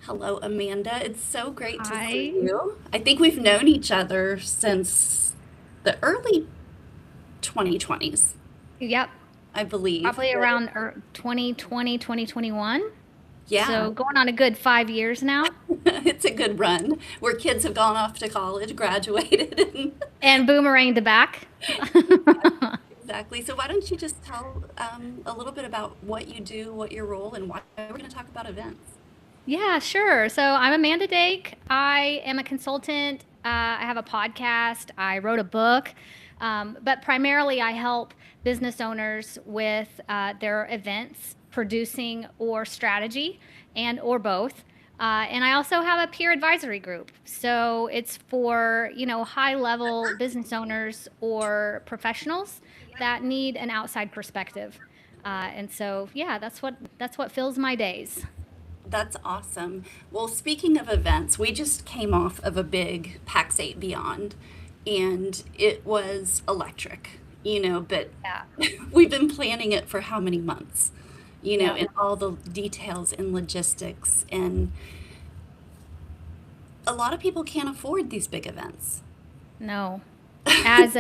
Hello, Amanda. It's so great to see Hi. you. I think we've known each other since the early 2020s, Yep. I believe. Probably But around 2020, 2021. yeah, So going on a good 5 years now. it's a good run where kids have gone off to college, graduated, and And boomeranged back. exactly. So why don't you just tell a little bit about what you do, what your role, and why we're going to talk about events? Yeah, sure. So I'm Amanda Dake. I am a consultant. I have a podcast. I wrote a book. But primarily, I help business owners with their events, producing or strategy, and or both. And I also have a peer advisory group. So it's for, high level business owners or professionals that need an outside perspective. And so, yeah, that's what fills my days. That's awesome. Well, speaking of events, we just came off of a big PAX 8 Beyond, and it was electric, but Yeah. we've been planning it for how many months, Yep. and all the details and logistics. And a lot of people can't afford these big events. No. As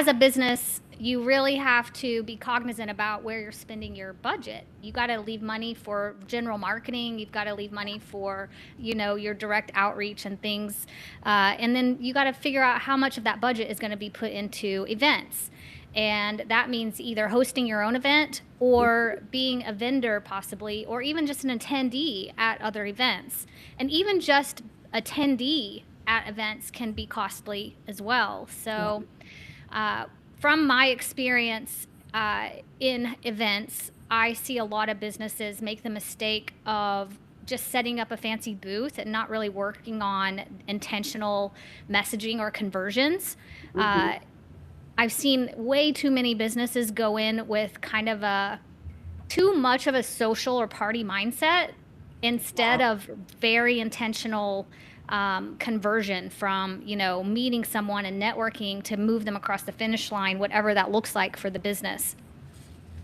a business, you really have to be cognizant about where you're spending your budget. You got to leave money for general marketing. You've got to leave money for, your direct outreach and things. And then you got to figure out how much of that budget is going to be put into events. And that means either hosting your own event or being a vendor, possibly, or even just an attendee at other events. And even just attendee at events can be costly as well. Yeah. So, uh, from my experience in events, I see a lot of businesses make the mistake of just setting up a fancy booth and not really working on intentional messaging or conversions. Mhm. Uh, I've seen way too many businesses go in with kind of a too much of a social or party mindset instead Yeah. of very intentional conversion from, meeting someone and networking to move them across the finish line, whatever that looks like for the business.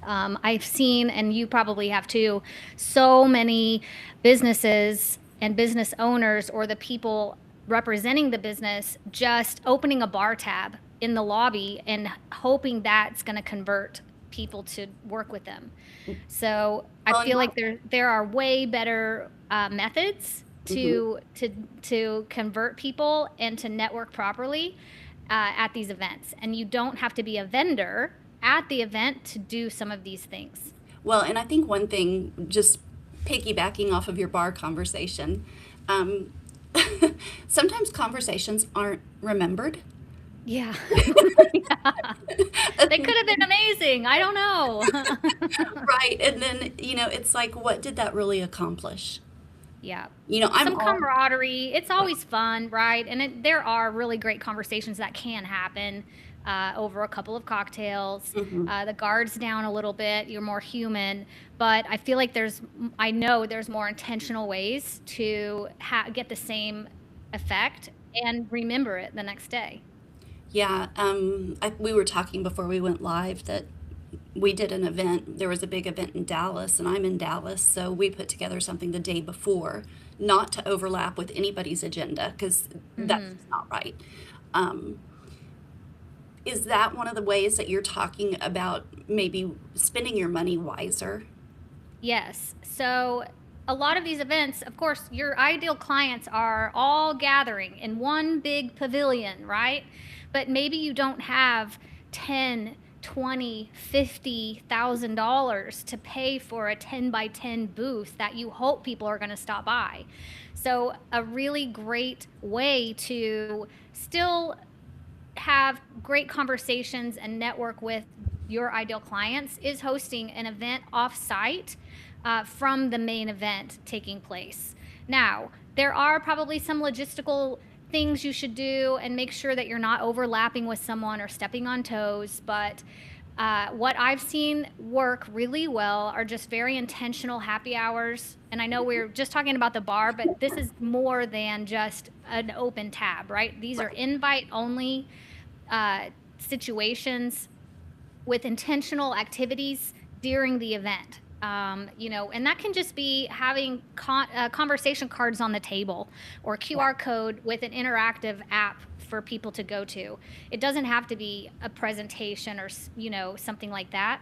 I've seen, and you probably have too, so many businesses and business owners or the people representing the business just opening a bar tab in the lobby and hoping that's going to convert people to work with them. So I Well, and feel not like there are way better methods mhm. to convert people and to network properly at these events. And you don't have to be a vendor at the event to do some of these things. Well, and I think one thing, just piggybacking off of your bar conversation, um, sometimes conversations aren't remembered. Yeah. Yeah. They could have been amazing. I don't know. Right. And then, it's like, what did that really accomplish? Yeah. I'm Some all, camaraderie. It's yeah. always fun, right? And there are really great conversations that can happen over a couple of cocktails. Hmm. The guard's down a little bit. You're more human. But I feel like I know there's more intentional ways to get the same effect and remember it the next day. Yeah. We were talking before we went live that we did an event. There was a big event in Dallas, and I'm in Dallas. So we put together something the day before, not to overlap with anybody's agenda, because that's Hmm. just not right. Um, Is that one of the ways that you're talking about maybe spending your money wiser? Yes. So a lot of these events, of course, your ideal clients are all gathering in one big pavilion, right? But maybe you don't have 10, 20, $50,000 to pay for a 10 by 10 booth that you hope people are going to stop by. So a really great way to still have great conversations and network with your ideal clients is hosting an event off-site from the main event taking place. Now, there are probably some logistical things you should do and make sure that you're not overlapping with someone or stepping on toes. But what I've seen work really well are just very intentional happy hours. And I know we're just talking about the bar, but this is more than just an open tab, right? These are Right. invite only situations with intentional activities during the event. And that can just be having conversation cards on the table or Yeah. QR code with an interactive app for people to go to. It doesn't have to be a presentation or, something like that.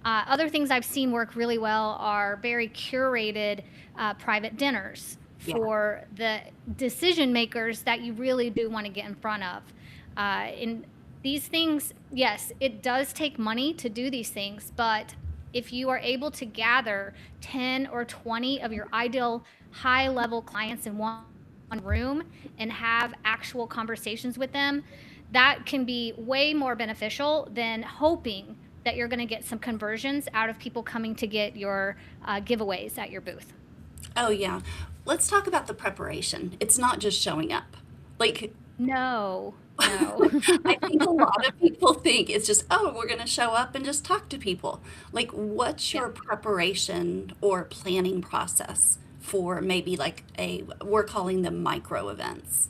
Other things I've seen work really well are very curated private dinners Yeah. for the decision makers that you really do want to get in front of. In these things, yes, it does take money to do these things, but if you are able to gather 10 or 20 of your ideal high level clients in one room and have actual conversations with them, that can be way more beneficial than hoping that you're going to get some conversions out of people coming to get your giveaways at your booth. Oh, yeah. Let's talk about the preparation. It's not just showing up. Like, No, no. I think a lot of people think it's just, oh, we're going to show up and just talk to people. Like, what's Yeah. your preparation or planning process for maybe like we're calling them micro events?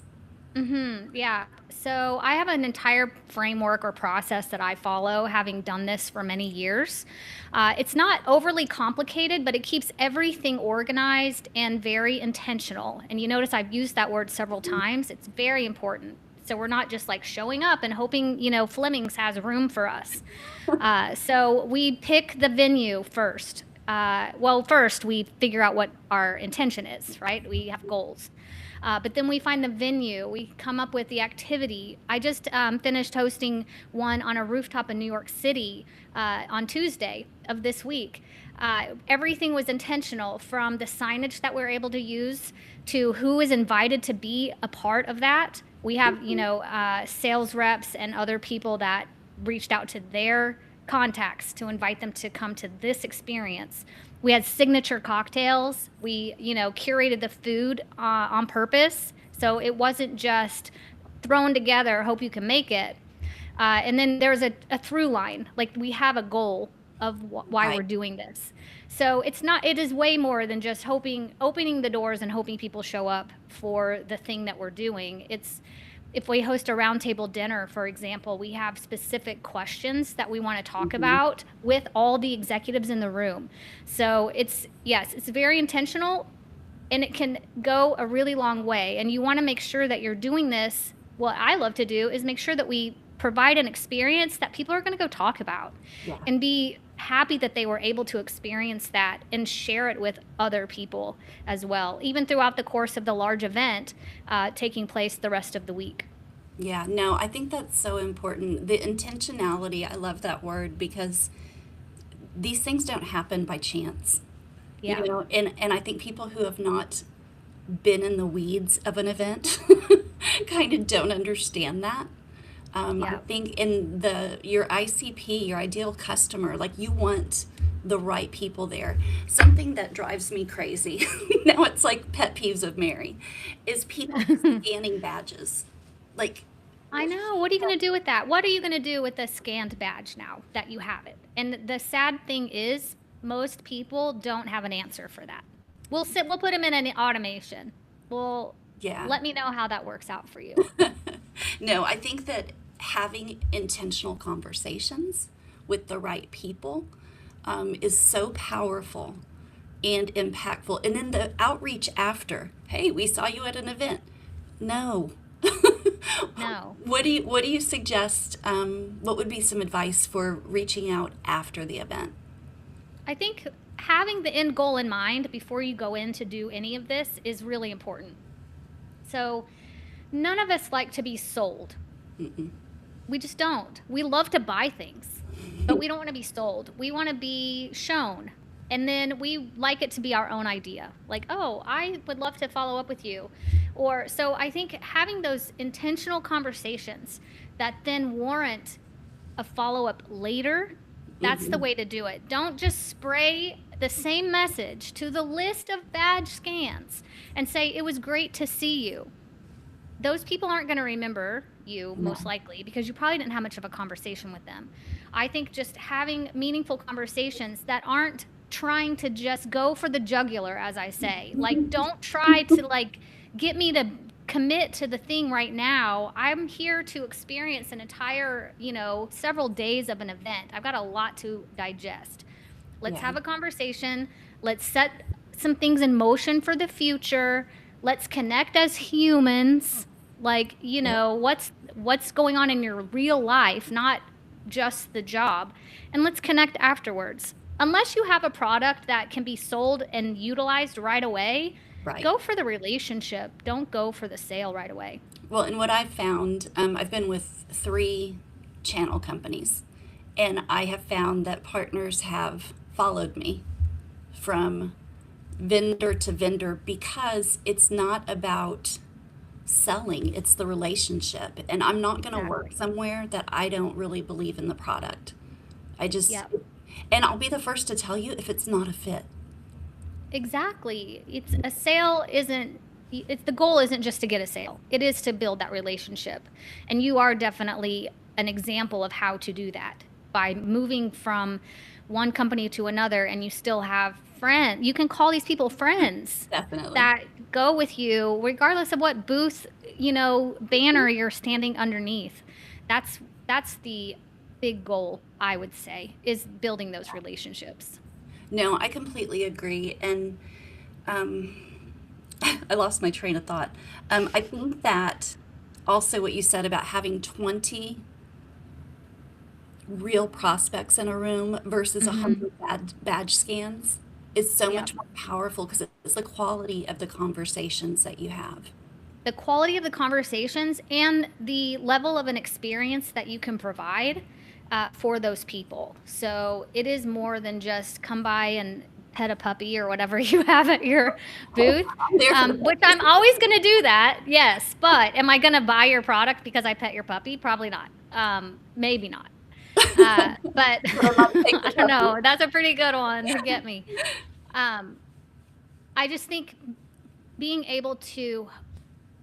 Yeah. So I have an entire framework or process that I follow, having done this for many years. It's not overly complicated, but it keeps everything organized and very intentional. And you notice I've used that word several times. It's very important. So we're not just like showing up and hoping, Fleming's has room for us. So we pick the venue first. Well, first we figure out what our intention is, right? We have goals. But then we find the venue, we come up with the activity. I just finished hosting one on a rooftop in New York City on Tuesday of this week. Everything was intentional, from the signage that we're able to use to who is invited to be a part of that. We have, sales reps and other people that reached out to their contacts to invite them to come to this experience. We had signature cocktails. We, curated the food on purpose. So it wasn't just thrown together, hope you can make it. And then there's a through line. Like, we have a goal of why we're Right. doing this. So it is way more than just opening the doors and hoping people show up for the thing that we're doing. If we host a roundtable dinner, for example, we have specific questions that we want to talk Mhm. about with all the executives in the room. So yes, it's very intentional, and it can go a really long way. And you want to make sure that you're doing this. What I love to do is make sure that we provide an experience that people are going to go talk about Yeah. and be happy that they were able to experience that and share it with other people as well, even throughout the course of the large event taking place the rest of the week. Yeah. No, I think that's so important. The intentionality, I love that word because these things don't happen by chance. Yeah. And I think people who have not been in the weeds of an event kind of don't understand that. I Yeah. think in your ICP, your ideal customer, like you want the right people there. Something that drives me crazy, now it's like pet peeves of Mary, is people scanning badges. Like, I know. What are you going to do with that? What are you going to do with the scanned badge now that you have it? And the sad thing is, most people don't have an answer for that. We'll put them in an automation. Well, yeah. let me know how that works out for you. No, I think that having intentional conversations with the right people is so powerful and impactful. And then the outreach after, hey, we saw you at an event. No. No. What do you suggest? What would be some advice for reaching out after the event? I think having the end goal in mind before you go in to do any of this is really important. So, none of us like to be sold. Mm-mm. We just don't. We love to buy things, but we don't want to be sold. We want to be shown. And then we like it to be our own idea. Like, oh, I would love to follow up with you. Or so I think having those intentional conversations that then warrant a follow up later, that's the Mm-hmm. way to do it. Don't just spray the same message to the list of badge scans and say, it was great to see you. Those people aren't going to remember you, No. most likely, because you probably didn't have much of a conversation with them. I think just having meaningful conversations that aren't trying to just go for the jugular, as I say. Like, don't try to like get me to commit to the thing right now. I'm here to experience an entire, several days of an event. I've got a lot to digest. Let's Yeah. have a conversation. Let's set some things in motion for the future. Let's connect as humans. Like, Yep. what's going on in your real life, not just the job. And let's connect afterwards. Unless you have a product that can be sold and utilized right away, Right. go for the relationship. Don't go for the sale right away. Well, and what I've found, I've been with three channel companies, and I have found that partners have followed me from vendor to vendor because it's not about selling, it's the relationship. And I'm not going to work Exactly. somewhere that I don't really believe in the product. I just, Yep. and I'll be the first to tell you if it's not a fit. Exactly. It's a sale isn't it's the goal isn't just to get a sale. It is to build that relationship. And you are definitely an example of how to do that by moving from one company to another, and you still have friends. You can call these people friends Definitely. that go with you regardless of what booth, banner you're standing underneath. That's the big goal, I would say, is building those relationships. No, I completely agree. And um, I lost my train of thought. I think that also what you said about having 20 real prospects in a room versus Mhm. 100 badge scans is so Yep. much more powerful because it's the quality of the conversations that you have. The quality of the conversations and the level of an experience that you can provide for those people. So it is more than just come by and pet a puppy or whatever you have at your booth, I'm there for the which purpose. I'm always going to do that. Yes. But am I going to buy your product because I pet your puppy? Probably not. Maybe not. But But I might take the I don't puppy. know. That's a pretty good one to get me. Um, I just think being able to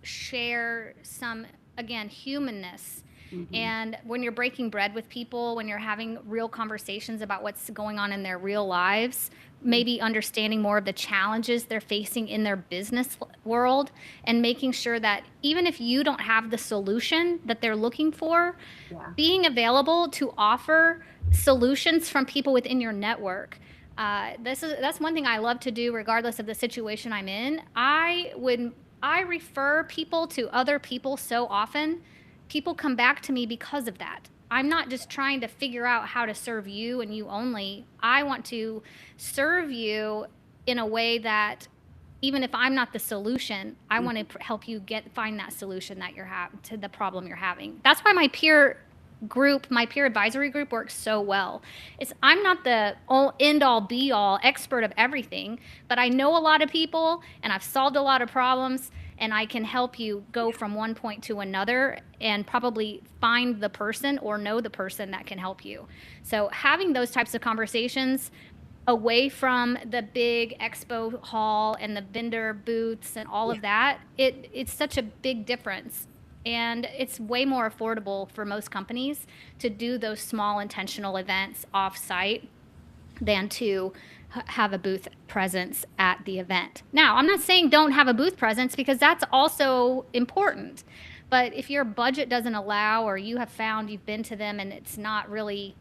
share some, again, humanness. Hmm. And when you're breaking bread with people, when you're having real conversations about what's going on in their real lives, maybe understanding more of the challenges they're facing in their business world, and making sure that even if you don't have the solution that they're looking for, Yeah. being available to offer solutions from people within your network. That's one thing I love to do, regardless of the situation I'm in. I refer people to other people so often. People come back to me because of that. I'm not just trying to figure out how to serve you and you only. I want to serve you in a way that, even if I'm not the solution, I want to help you find that solution that you're having to the problem you're having. That's why my peer advisory group works so well. I'm not the end all be all expert of everything, but I know a lot of people and I've solved a lot of problems, and I can help you go from one point to another and probably find the person or know the person that can help you. So having those types of conversations away from the big expo hall and the vendor booths and all Yeah. of that, it's such a big difference. And it's way more affordable for most companies to do those small intentional events off site than to have a booth presence at the event. Now, I'm not saying don't have a booth presence, because that's also important. But if your budget doesn't allow, or you have found you've been to them and it's not really,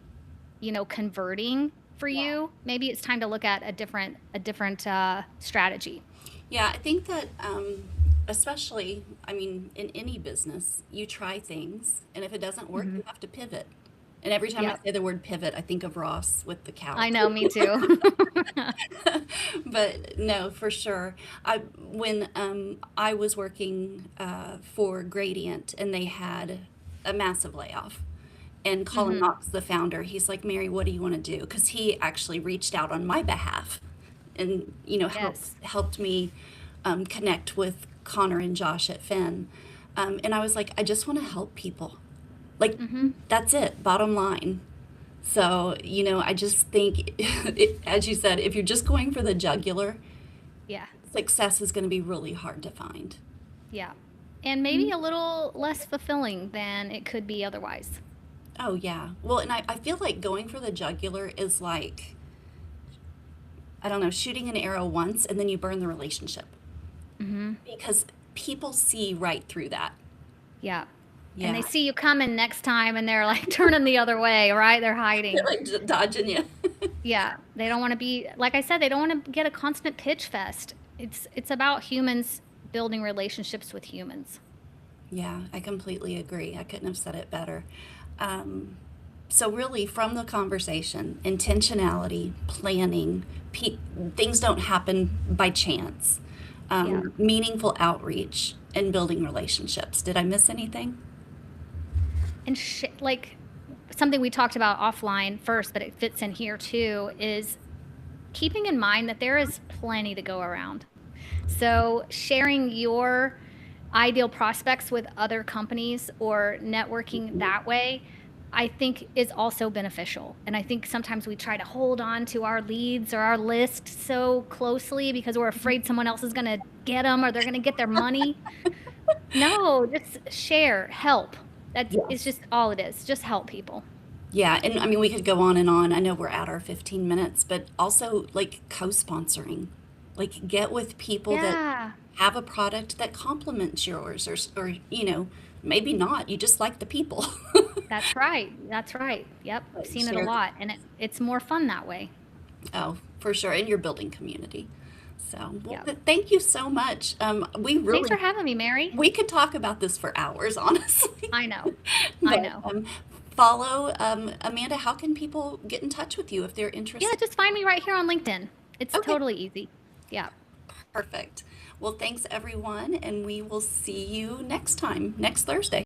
converting for Yeah. you, maybe it's time to look at a different strategy. Yeah, I think that, especially, I mean, in any business, you try things, and if it doesn't work, Hmm. you have to pivot. And every time I Yep. say the word pivot, I think of Ross with the I couch. know, me too. But no, for sure. When I was working for Gradient, and they had a massive layoff, and Colin Hmm. Knox, the founder, he's like, Mary, what do you want to do? Because he actually reached out on my behalf, and Yes. helped me connect with Connor and Josh at Finn. And I was like, I just want to help people. Like, Hmm. that's it, bottom line. So, I just think, as you said, if you're just going for the jugular, Yeah. success is going to be really hard to find. Yeah. And maybe a little less fulfilling than it could be otherwise. Oh, yeah. Well, and I feel like going for the jugular is like, I don't know, shooting an arrow once and then you burn the relationship Hmm. because people see right through that. Yeah. And Yeah. they see you coming next time and they're like turning the other way, right? They're They're hiding. like dodging you. Yeah, they don't want to be, like I said, they don't want to get a constant pitch fest. It's about humans building relationships with humans. Yeah, I completely agree. I couldn't have said it better. Um, so, really, from the conversation, intentionality, planning, pe- things don't happen by chance, Yeah. meaningful outreach, and building relationships. Did I miss anything? And like something we talked about offline first, but it fits in here too, is keeping in mind that there is plenty to go around. So, sharing your ideal prospects with other companies or networking that way, I think is also beneficial. And I think sometimes we try to hold on to our leads or our list so closely because we're afraid someone else is going to get them or they're going to get their money. No, just share, help. That's it's Yes. just all it is. Just help people. Yeah, and I mean, we could go on and on. I know we're at our 15 minutes, but also like co-sponsoring. Like get with people that Yeah, have a product that complements yours or maybe not. You just like the people. that's right. That's right. Yep, I've But seen it a share. lot, and it's more fun that way. Oh, for sure. And you're building community. So, well, Yep. thank you so much. We Thanks for really having me, Mary. we could talk about this for hours, honestly. I know. I But know. follow Amanda. How can people get in touch with you if they're Yeah, interested? just find me right here on LinkedIn. It's Okay, totally easy. Yeah. perfect. Well, thanks everyone, and we will see you next time, next Thursday.